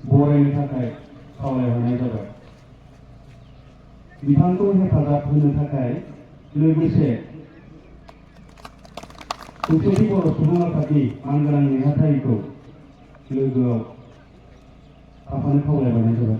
बरायनो थाखाय खावलायहरनाय जाबाय। बिथांखौ हेफाजाब होनो थाखाय लोगोसे खौसेथि बर' सुबुं आफादनि मानगोनां नेहाथारिखौ लोगोआव थाफानो खावलायहरनाय जाबाय।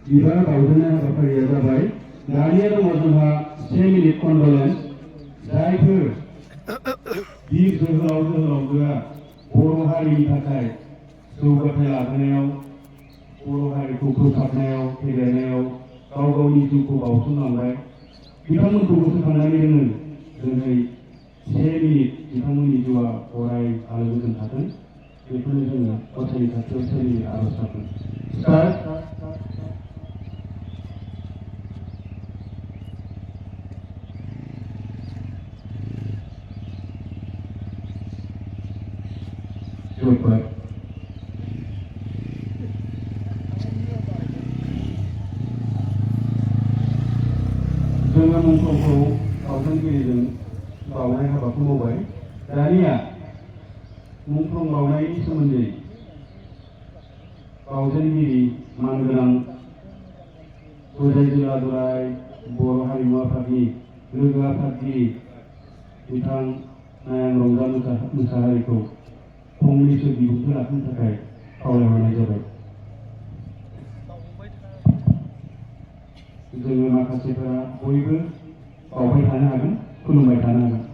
बिबार बावजेननाय हाबाफारिया जाबाय। दानिया दङ जोंहा 1 मिनिट कन्डलेन्स जायफोर बिर जोहोलाव जोहोलावजोआ बर' हारिनि थाखाय जौगाथाय लाबोनायाव, बर' हारिखौ फोसाबनायाव, फेदेरनायाव गाव गावनि जिउखौ बावसोमलांबाय। बिथांमोनखौ गोसोखांनानै दिनै 1 मिनिट बिथांमोननि जिउआ अराय आलो गोजोन थाथों। बेखौनो जोङो गसाइनि खाथियाव 1 मिनिट आर'ज गाबगोन। स्टार्ट। जोङो मुंख्लंखौ बावजेनगिरिजों बावनाय हाबाखौ मावबाय। दानिया मुंख्लं बावनायनि सोमोन्दै बावजेनगिरि मानगोनां गोजाय दुलाराय बर' हारिमु आफादनि लोगो आफादगिरि बिथां नायां रंजा मुसाहारिखौ फंनैसो बिबुंथि लाखिनो थाखाय खावलायहरनाय जाबाय। जोङो माखासेफोरा बयबो बावबाय थानो हागोन, खुलुमबाय थानो हागोन।